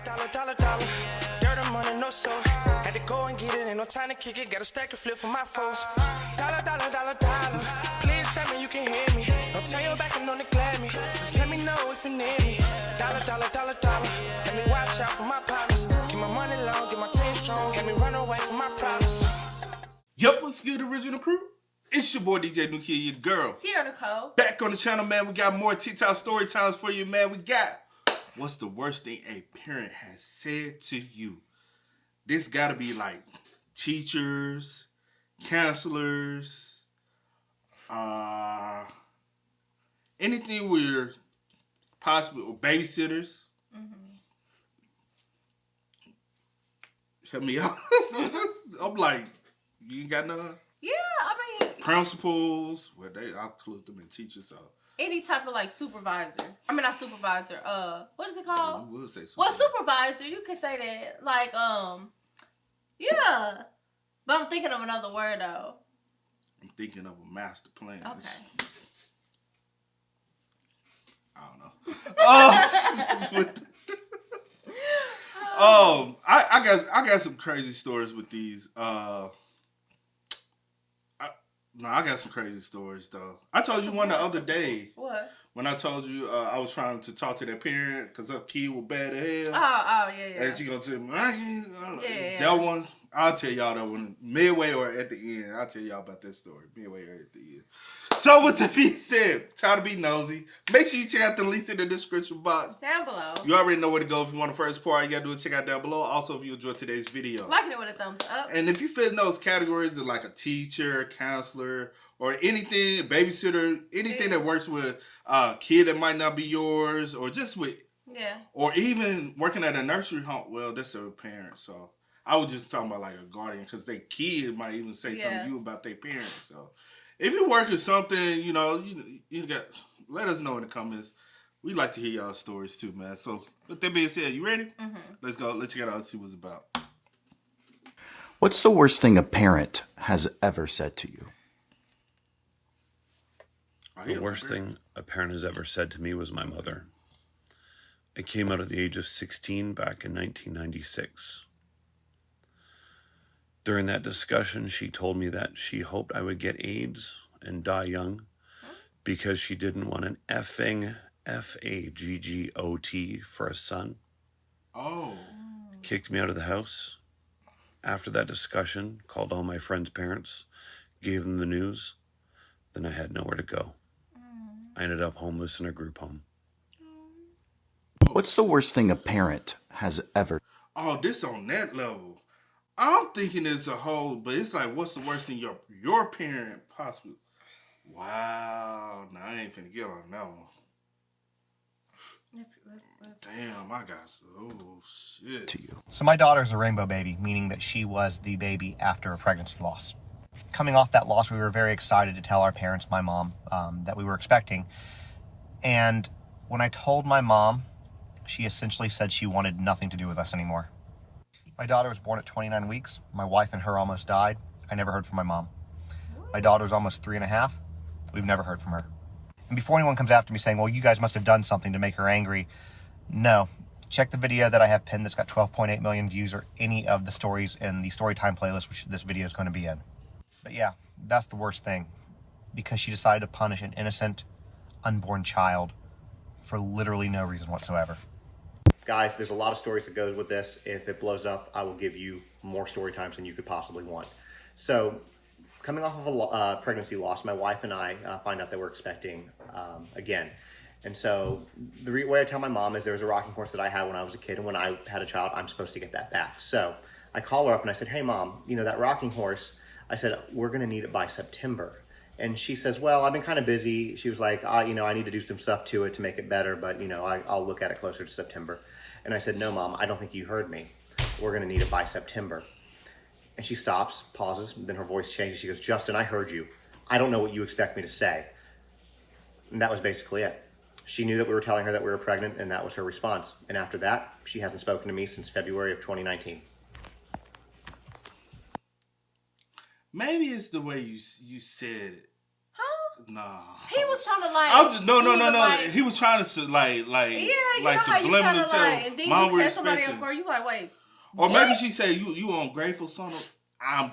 dollar. Dirt and money, no soul. Had to go and get it, ain't no time to kick it. Got a stack of flip for my foes. Dollar. Please tell me you can hear me. Don't turn your back and don't neglect me. Just let me know if you need me. Dollar. Let me watch out for my partners. Keep my money long, get my team strong. Let me run away from my problems. Yup, what's good, original crew? It's your boy DJ New Kid, your girl. Sierra Nicole. Back on the channel, man. We got more TikTok story times for you, man. We got what's the worst thing a parent has said to you? This gotta be like teachers, counselors, anything where possibly, or babysitters. Help me out. I'm like, you ain't got none? Yeah, I mean... Principals, well, I'll include them in teachers, so... Any type of, like, supervisor. I mean, not supervisor. What is it called? You would say supervisor. Well, supervisor, you could say that. Like, yeah. But I'm thinking of another word, though. I'm thinking of a master plan. Okay. I don't know. I got some crazy stories with these. I got some crazy stories though. I told you one the other day. What? When I told you I was trying to talk to that parent because her kid was bad as hell. Oh, yeah. And she gonna tell me, Yeah. that one. I'll tell y'all that one midway or at the end. I'll tell y'all about that story midway or at the end. So with that being said, time to be nosy. Make sure you check out the links in the description box. Down below. You already know where to go if you want the first part. You gotta do is check out down below. Also, if you enjoyed today's video, Liking it with a thumbs up. and if you fit in those categories of like a teacher, counselor, or anything, babysitter, anything that works with a kid that might not be yours, or just with, or even working at a nursery home. Well, that's a parent, so I was just talking about like a guardian because their kid might even say something to you about their parents. So if you work with something, you know, you got, let us know in the comments. We like to hear y'all stories too, man. So with that being said, you ready? Let's go. Let's check it out and see what it's about. What's the worst thing a parent has ever said to you? The worst thing a parent has ever said to me was my mother. I came out at the age of 16 back in 1996. During that discussion, she told me that she hoped I would get AIDS and die young because she didn't want an effing FAGGOT for a son. Oh. Kicked me out of the house. After that discussion, called all my friends' parents, gave them the news. Then I had nowhere to go. I ended up homeless in a group home. What's the worst thing a parent has ever... Oh, this on that level. I'm thinking it's a whole, but it's like, what's the worst thing your parent possibly... Wow. Nah, I ain't finna get on that one. Damn, I got... Oh, shit. to you? So my daughter's a rainbow baby, meaning that she was the baby after a pregnancy loss. Coming off that loss, we were very excited to tell our parents, my mom, that we were expecting. And when I told my mom, she essentially said she wanted nothing to do with us anymore. My daughter was born at 29 weeks. My wife and her almost died. I never heard from my mom. My daughter was almost 3.5. We've never heard from her. And before anyone comes after me saying, well, you guys must have done something to make her angry. No. Check the video that I have pinned that's got 12.8 million views, or any of the stories in the Storytime playlist, which this video is going to be in. But yeah, that's the worst thing, because she decided to punish an innocent, unborn child for literally no reason whatsoever. Guys, there's a lot of stories that goes with this. If it blows up, I will give you more story times than you could possibly want. So, coming off of a pregnancy loss, my wife and I find out that we're expecting again. And so, the way I tell my mom is there was a rocking horse that I had when I was a kid, and when I had a child, I'm supposed to get that back. So, I call her up and I said, hey mom, you know, that rocking horse, I said, we're gonna need it by September. And she says, well, I've been kind of busy. She was like, you know, I need to do some stuff to it to make it better, but you know, I'll look at it closer to September. And I said, no, Mom, I don't think you heard me. We're going to need it by September. And she stops, pauses, then her voice changes. She goes, Justin, I heard you. I don't know what you expect me to say. And that was basically it. She knew that we were telling her that we were pregnant, and that was her response. And after that, she hasn't spoken to me since February of 2019. Maybe it's the way you said it. Huh? Nah. He was trying to like. I'm just, no. Like, he was trying to like you like know how you trying to tell like, and then mom you we're catch somebody else, expecting. girl. You like, wait. Or what? maybe she said you ungrateful son of. I'm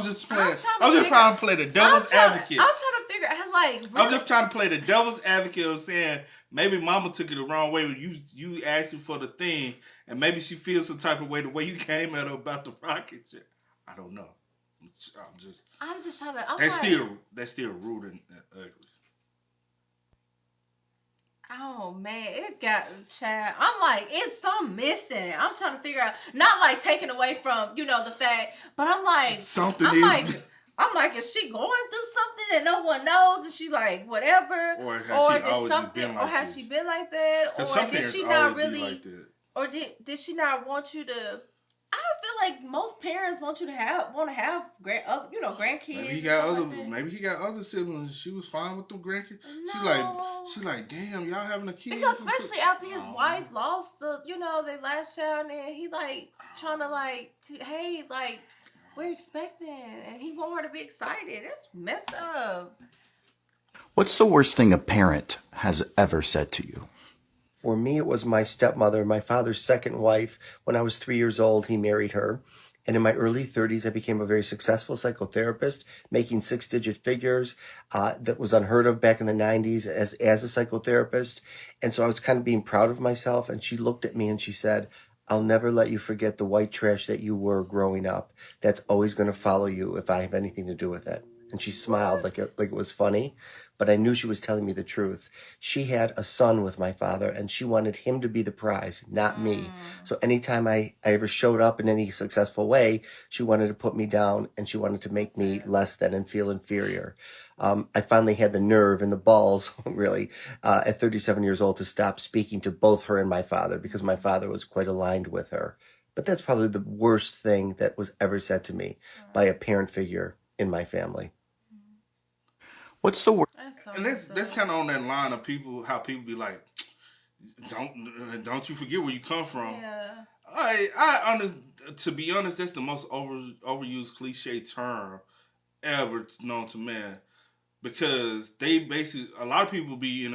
just playing. I'm just trying to play the devil's advocate. I'm trying to figure out like. Really? I'm just trying to play the devil's advocate of saying maybe mama took it the wrong way when you asking for the thing, and maybe she feels some type of way the way you came at her about the rocket shit. I don't know. I'm just trying to. That's still rude and ugly. Oh man, it got child. I'm like, it's something missing. I'm trying to figure out, not like taken away from the fact, but I'm like something. I'm like, is she going through something that no one knows? Is she like whatever, or has she been like that, or did she not really, like that. or did she not want you to? I feel like most parents want to have grandkids. Maybe he got other siblings. She was fine with them grandkids. No. She like, damn, y'all having a kid. Because especially after his wife lost their last child, and he like trying to like, hey, like we're expecting, and he want her to be excited. That's messed up. What's the worst thing a parent has ever said to you? For me, it was my stepmother, my father's second wife. When I was 3 years old, he married her. And in my early 30s, I became a very successful psychotherapist, making 6-digit figures. That was unheard of back in the 90s as a psychotherapist. And so I was kind of being proud of myself. And she looked at me and she said, I'll never let you forget the white trash that you were growing up. That's always going to follow you if I have anything to do with it. And she smiled like it was funny. But I knew she was telling me the truth. She had a son with my father, and she wanted him to be the prize, not me. So anytime I ever showed up in any successful way, she wanted to put me down, and she wanted to make me less than and feel inferior. I finally had the nerve and the balls, really, at 37 years old to stop speaking to both her and my father, because my father was quite aligned with her. But that's probably the worst thing that was ever said to me by a parent figure in my family. What's the word? And that's kind of on that line of how people be like, don't you forget where you come from. Yeah. I understand. To be honest, that's the most overused cliche term ever known to man, because they basically, a lot of people be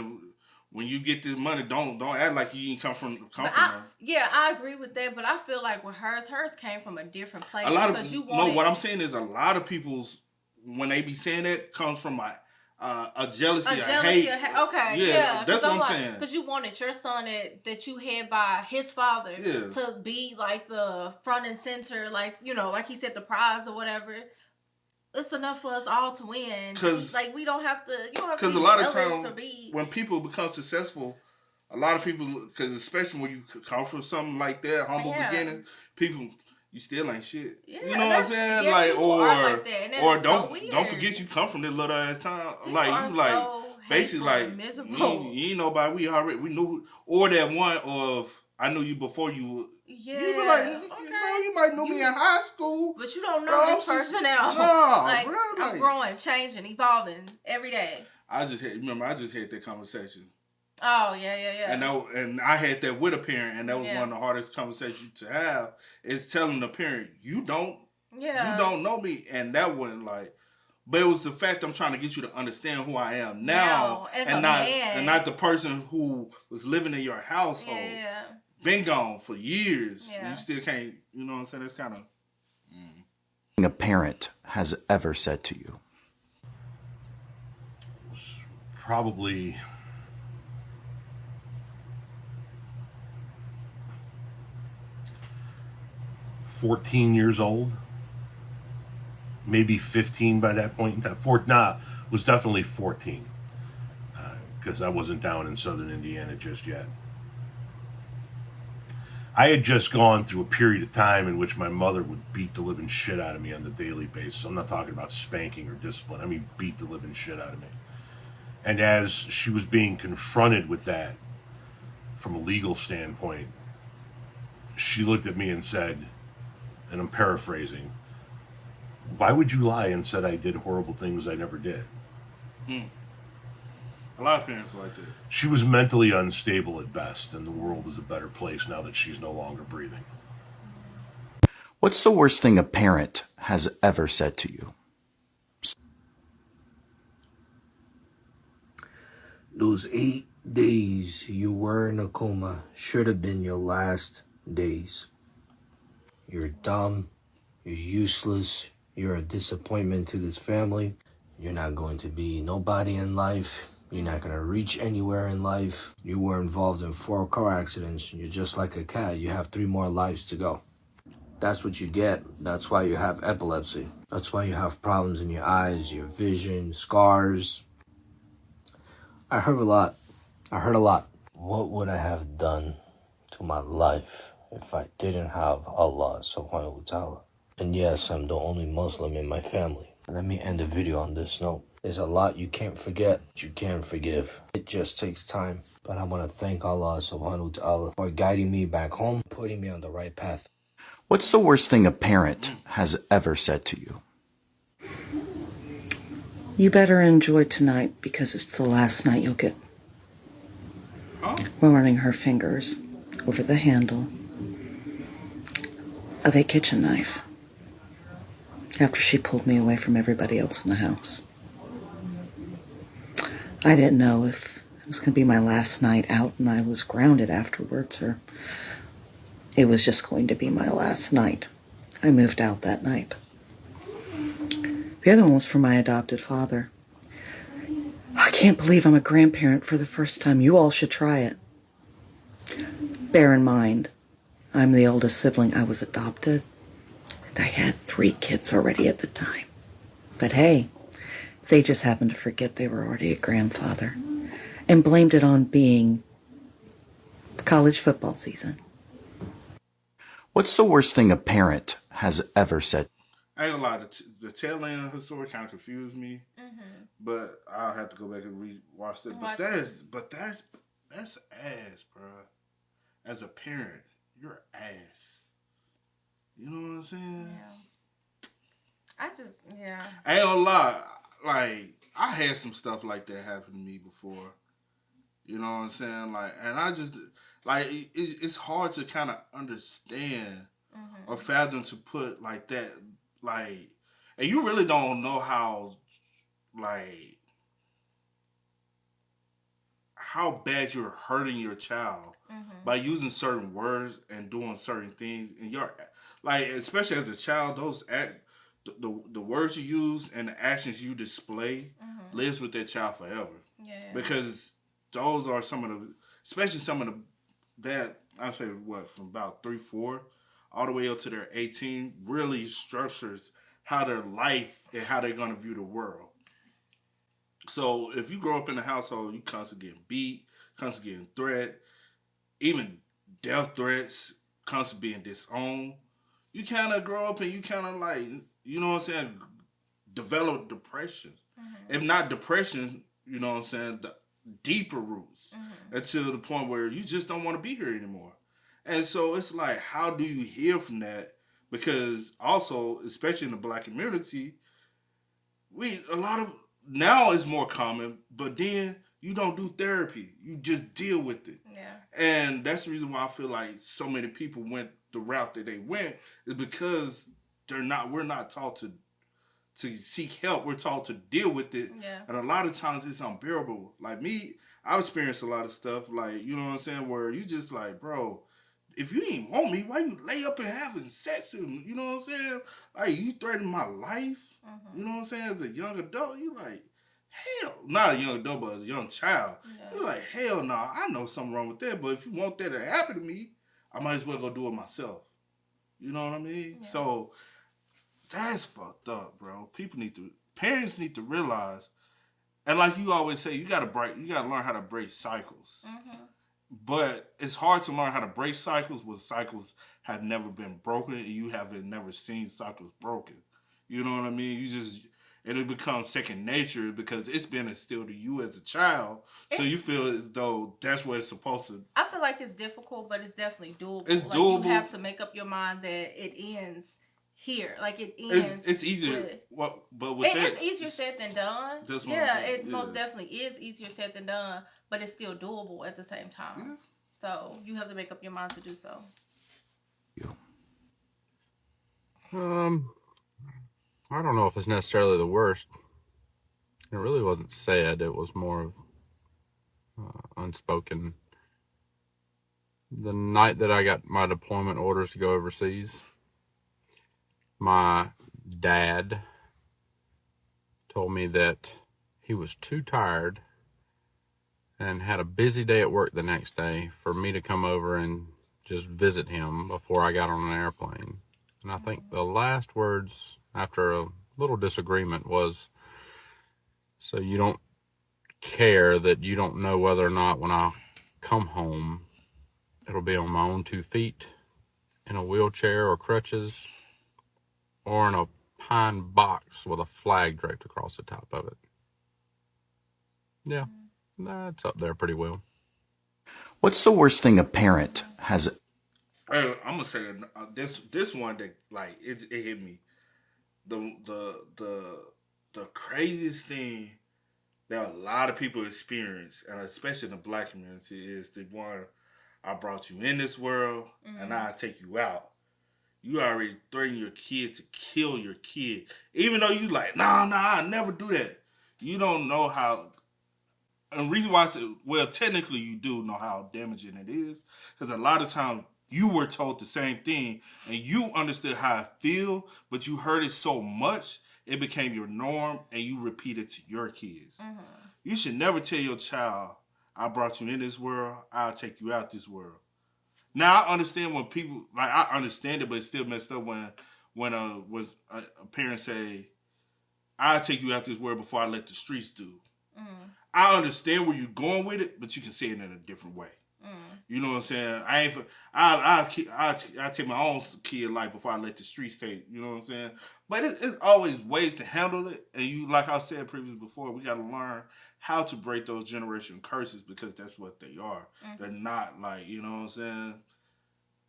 when you get this money, don't act like you ain't come from her. Yeah, I agree with that, but I feel like with hers came from a different place. What I'm saying is a lot of people's, when they be saying that, comes from a jealousy, a hate. Okay, yeah, that's what I'm saying. Because you wanted your son that you had by his father to be like the front and center, like like he said, the prize or whatever. It's enough for us all to win. Because like we don't have to. You don't have to. Because a lot of times when people become successful, a lot of people, because especially when you come from something like that, humble beginning, people. You still ain't shit. Yeah, you know what I'm saying? Like, or don't forget you come from this little ass town. People like you like basically like you ain't nobody. We knew. Or that one of I knew you before you. Yeah. You be like, you might know me in high school, but you don't know this person now. No, like, bro, I'm growing, changing, evolving every day. I just had that conversation. Oh, yeah. And I had that with a parent, and that was one of the hardest conversations to have, is telling the parent, you don't know me. And that wasn't like, but it was the fact I'm trying to get you to understand who I am now and not the person who was living in your household. Yeah. Been gone for years. Yeah. You still can't, you know what I'm saying? That's kind of... A parent has ever said to you? Probably... 14 years old, maybe 15 by that point in time. Was definitely 14, because I wasn't down in southern Indiana just yet. I had just gone through a period of time in which my mother would beat the living shit out of me on a daily basis. I'm not talking about spanking or discipline. I mean beat the living shit out of me. And as she was being confronted with that from a legal standpoint, she looked at me and said, and I'm paraphrasing, why would you lie and said I did horrible things I never did? A lot of parents are like that. She was mentally unstable at best, and the world is a better place now that she's no longer breathing. What's the worst thing a parent has ever said to you? Those 8 days you were in a coma should have been your last days. You're dumb, you're useless, you're a disappointment to this family. You're not going to be nobody in life. You're not going to reach anywhere in life. You were involved in 4 car accidents. You're just like a cat. You have 3 more lives to go. That's what you get. That's why you have epilepsy. That's why you have problems in your eyes, your vision, scars. I heard a lot. What would I have done to my life if I didn't have Allah subhanahu wa ta'ala? And yes, I'm the only Muslim in my family. Let me end the video on this note. There's a lot you can't forget, you can't forgive. It just takes time. But I want to thank Allah subhanahu wa ta'ala for guiding me back home, putting me on the right path. What's the worst thing a parent has ever said to you? You better enjoy tonight because it's the last night you'll get. While running her fingers over the handle of a kitchen knife after she pulled me away from everybody else in the house. I didn't know if it was going to be my last night out and I was grounded afterwards, or it was just going to be my last night. I moved out that night. The other one was for my adopted father. I can't believe I'm a grandparent for the first time. You all should try it. Bear in mind, I'm the oldest sibling. I was adopted, and I had 3 kids already at the time. But hey, they just happened to forget they were already a grandfather and blamed it on being college football season. What's the worst thing a parent has ever said? I ain't gonna lie, the tail end of her story kind of confused me, but I'll have to go back and watch that. But that's ass, bro. As a parent, you're ass. You know what I'm saying? Yeah. I ain't gonna lie, like, I had some stuff like that happen to me before. You know what I'm saying? Like, and I just, like, it's hard to kind of understand or fathom to put like that, like, and you really don't know how, like, how bad you're hurting your child by using certain words and doing certain things. And you're, like, especially as a child, the words you use and the actions you display lives with that child forever. Yeah. Because those are especially some of the that I say from about 3, 4 all the way up to their 18 really structures how their life and how they're gonna view the world. So if you grow up in a household, you constantly getting beat, constantly getting threatened, even death threats, constantly being disowned, you kind of grow up and you kind of, like, you know what I'm saying, develop depression. If not depression, you know what I'm saying, the deeper roots until the point where you just don't want to be here anymore. And so it's like, how do you heal from that? Because also, especially in the Black community, now it's more common, but then you don't do therapy. You just deal with it. Yeah. And that's the reason why I feel like so many people went the route that they went, is because we're not taught to seek help. We're taught to deal with it. Yeah. And a lot of times it's unbearable. Like me, I've experienced a lot of stuff, like, you know what I'm saying, where you just like, bro, if you ain't want me, why you lay up and having sex with me? You know what I'm saying? Like, you threaten my life. You know what I'm saying? As a young adult, you like, hell, not a young adult, but as a young child, you're like, hell no, I know something wrong with that, but if you want that to happen to me, I might as well go do it myself. You know what I mean? Yeah. So that's fucked up, bro. Parents need to realize, and like you always say, you gotta learn how to break cycles. But it's hard to learn how to break cycles when cycles have never been broken and you haven't never seen cycles broken. You know what I mean? And it becomes second nature because it's been instilled to you as a child. So you feel as though that's what it's supposed to. I feel like it's difficult, but it's definitely doable. It's doable. You have to make up your mind that it ends here. Like, it ends. It's easier. It's easier said than done. It most definitely is easier said than done, but it's still doable at the same time. Yeah. So you have to make up your mind to do so. I don't know if it's necessarily the worst. It really wasn't sad. It was more of unspoken. The night that I got my deployment orders to go overseas, my dad told me that he was too tired and had a busy day at work the next day for me to come over and just visit him before I got on an airplane. And I think the last words after a little disagreement was, so you don't care that you don't know whether or not when I come home, it'll be on my own 2 feet, in a wheelchair or crutches, or in a pine box with a flag draped across the top of it. Yeah, that's up there pretty well. What's the worst thing a parent has? I'm gonna say this one that like it hit me. The craziest thing that a lot of people experience, and especially in the Black community, is the one, I brought you in this world and now I take you out. You already threaten your kid to kill your kid. Even though you like, nah, I never do that. You don't know how, and the reason why I said, well, technically you do know how damaging it is. Because a lot of times you were told the same thing and you understood how I feel, but you heard it so much, it became your norm and you repeat it to your kids. You should never tell your child, I brought you in this world, I'll take you out this world. Now I understand when people, like, I understand it, but it's still messed up when a parent say, I'll take you out this world before I let the streets do. I understand where you're going with it, but you can say it in a different way. You know what I'm saying? I take my own kid life before I let the streets take. You know what I'm saying? But it's always ways to handle it, and you, like I said previously before, we got to learn how to break those generational curses because that's what they are. They're not like, you know what I'm saying?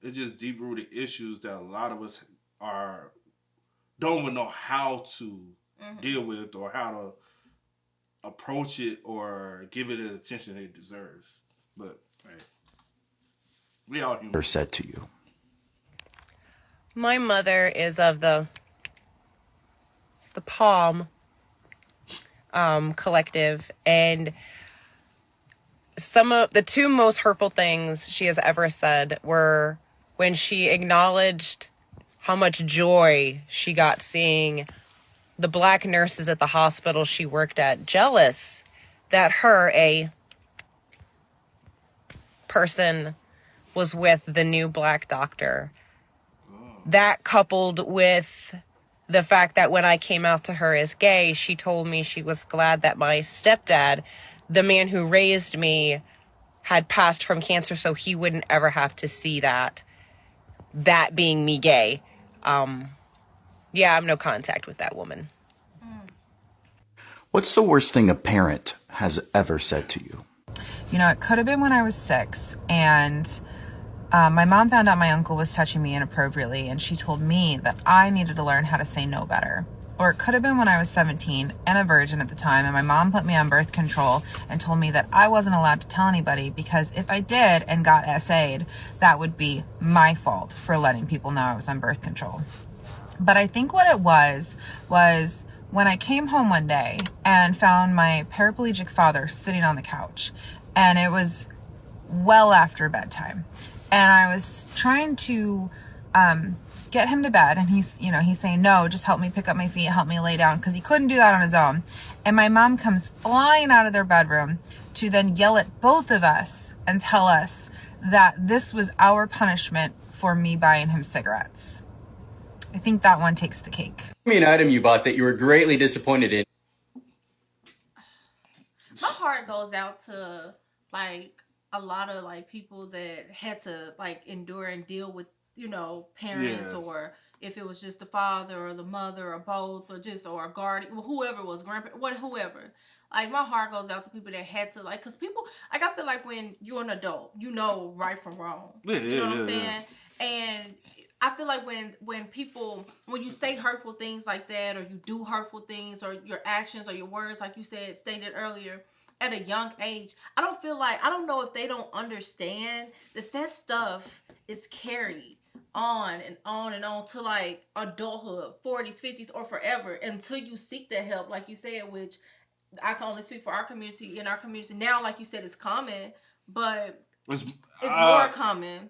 It's just deep rooted issues that a lot of us don't even know how to deal with or how to approach it or give it the attention it deserves. But hey, we all human. Said to you. My mother is of the Palm collective, and some of the 2 most hurtful things she has ever said were when she acknowledged how much joy she got seeing the Black nurses at the hospital she worked at jealous that her, a person, was with the new Black doctor. That coupled with the fact that when I came out to her as gay, she told me she was glad that my stepdad, the man who raised me, had passed from cancer so he wouldn't ever have to see that being me gay. Yeah, I'm no contact with that woman. What's the worst thing a parent has ever said to you? You know, it could have been when I was 6, and my mom found out my uncle was touching me inappropriately, and she told me that I needed to learn how to say no better. Or it could have been when I was 17 and a virgin at the time, and my mom put me on birth control and told me that I wasn't allowed to tell anybody because if I did and got SA'd, that would be my fault for letting people know I was on birth control. But I think what it was when I came home one day and found my paraplegic father sitting on the couch, and it was well after bedtime, and I was trying to get him to bed, and he's saying, no, just help me pick up my feet, help me lay down, because he couldn't do that on his own. And my mom comes flying out of their bedroom to then yell at both of us and tell us that this was our punishment for me buying him cigarettes. I think that one takes the cake. Tell me an item you bought that you were greatly disappointed in. My heart goes out to like a lot of like people that had to like endure and deal with, parents, or if it was just the father or the mother or both, or a guardian, whoever was whoever. Like, my heart goes out to people that had to, like, because people, like, I feel like when you're an adult, you know right from wrong. You know what I'm saying? And I feel like when you say hurtful things like that, or you do hurtful things, or your actions or your words, like you stated earlier, at a young age, I don't know if they don't understand that stuff is carried on and on and on to like adulthood, 40s, 50s, or forever, until you seek that help, like you said, which I can only speak for our community. In our community now, like you said, it's common, but it's more common.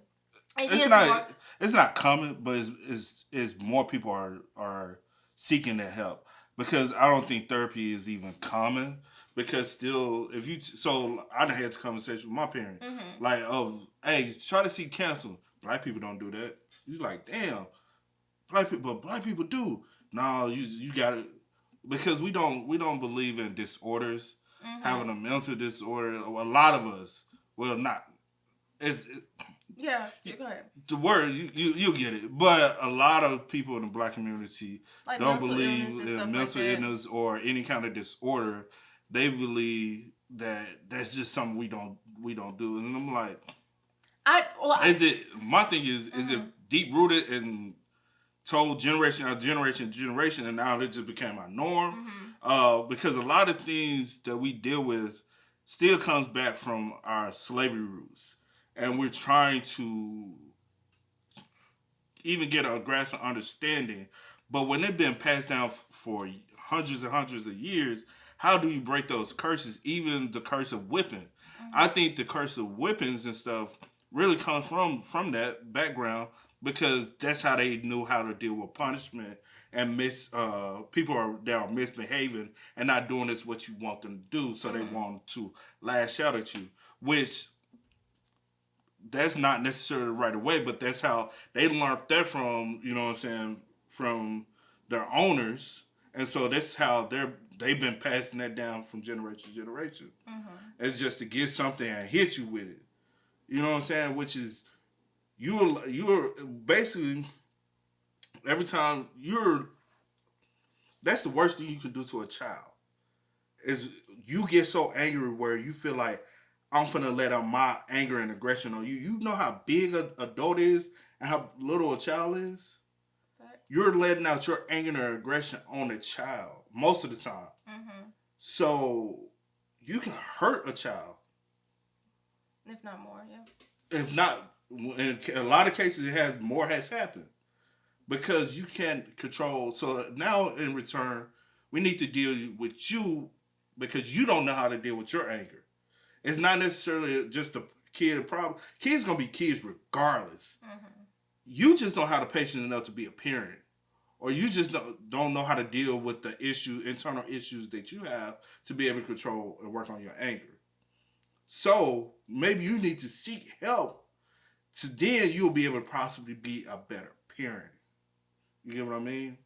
It's not common, but it's more people are seeking that help, because I don't think therapy is even common, because still I done had this conversation with my parents, like, hey, try to seek counsel. Black people don't do that. You're like, damn, black people do. No, you got it, because we don't believe in disorders, having a mental disorder. A lot of us, well, not. Yeah, go ahead. The word you'll get it, but a lot of people in the black community like don't believe in mental illness or any kind of disorder. They believe that that's just something we don't do, and I'm like, my thing is it deep rooted and told generation after generation to generation, and now it just became our norm, because a lot of things that we deal with still comes back from our slavery roots. And we're trying to even get a grasp of understanding. But when they've been passed down for hundreds and hundreds of years, how do you break those curses? Even the curse of whipping. I think the curse of whippings and stuff really comes from that background, because that's how they knew how to deal with punishment and people that are misbehaving and not doing this what you want them to do. So they want to lash out at you, which... that's not necessarily right away, but that's how they learned that from, you know what I'm saying, from their owners. And so that's how they've been passing that down from generation to generation. It's just to get something and hit you with it. You know what I'm saying? Which is, you're basically, every time that's the worst thing you can do to a child. Is you get so angry where you feel like, I'm finna let out my anger and aggression on you. You know how big an adult is and how little a child is? You're letting out your anger and aggression on a child most of the time. So you can hurt a child. If not more, yeah. If not, in a lot of cases, more has happened. Because you can't control. So now in return, we need to deal with you, because you don't know how to deal with your anger. It's not necessarily just a kid problem. Kids gonna be kids regardless. You just don't have the patience enough to be a parent, or you just don't know how to deal with the internal issues that you have to be able to control and work on your anger. So maybe you need to seek help, so then you'll be able to possibly be a better parent. You get what I mean?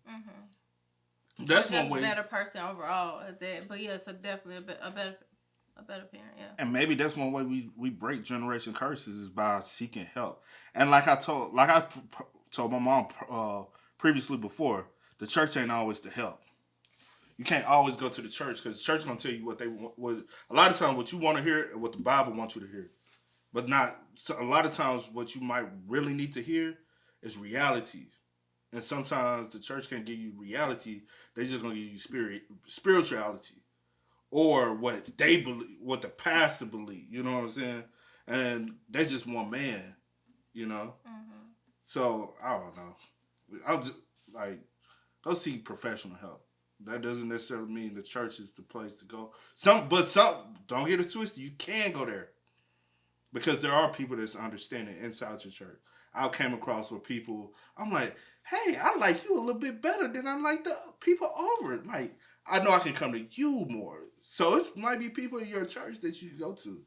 That's one way. A better person overall at that, but yeah, so definitely a better parent, yeah. And maybe that's one way we break generation curses, is by seeking help. And like I told my mom previously before, the church ain't always the help. You can't always go to the church, because the church is gonna tell you what they want. A lot of times, what you want to hear and what the Bible wants you to hear, but not. So a lot of times, what you might really need to hear is reality. And sometimes the church can't give you reality; they just gonna give you spirituality. Or what they believe, what the pastor believe, you know what I'm saying? And that's just one man, you know? So, I don't know. I'll just, go seek professional help. That doesn't necessarily mean the church is the place to go. But don't get it twisted, you can go there. Because there are people that's understanding inside your church. I came across with people, I'm like, hey, I like you a little bit better than I like the people over it. Like, I know I can come to you more. So it might be people in your church that you go to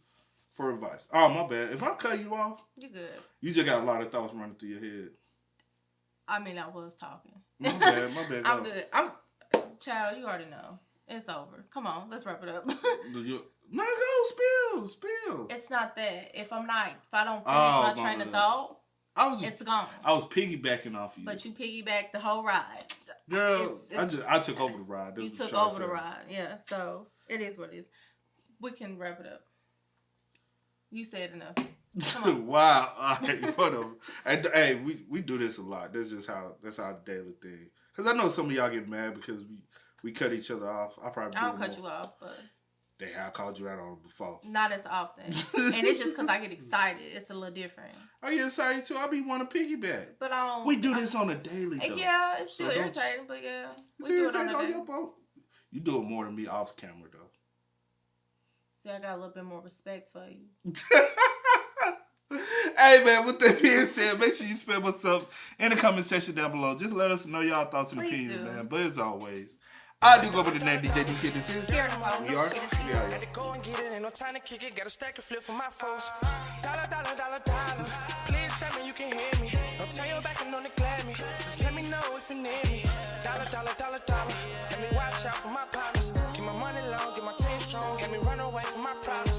for advice. Oh, my bad. If I cut you off, you good. You just got a lot of thoughts running through your head. I mean, I was talking. My bad. I'm good. Child, you already know. It's over. Come on, let's wrap it up. No, go spill. It's not that. If I don't finish my train of thought, it's gone. I was piggybacking off of you. But you piggybacked the whole ride. Girl, I took over the ride. You took over the ride, yeah. So it is what it is. We can wrap it up. You said enough. Come on. Wow. All right, whatever. And hey, we do this a lot. That's our daily thing. Because I know some of y'all get mad because we cut each other off. I don't cut you off, but they have called you out on it before. Not as often. And it's just because I get excited. It's a little different. I get excited too. I be want to piggyback. But we do this on a daily though. Yeah, it's still irritating, but yeah. We do it on your boat. You do it more than me off camera though. See, I got a little bit more respect for you. Hey, man, with that being said, make sure you spam us up in the comment section down below. Just let us know y'all thoughts and opinions, man. But as always, I do go by the name DJ New Kid. This is. We are. Had to go and get it, ain't no time to kick it. Got a stack of flip for my foes. Dollar. Please tell me you can hear me. Don't turn your back and don't neglect me. Just let me know if you need me. Dollar. Let me watch out for my partners. Keep my money long, get my team strong. Let me run away from my problems.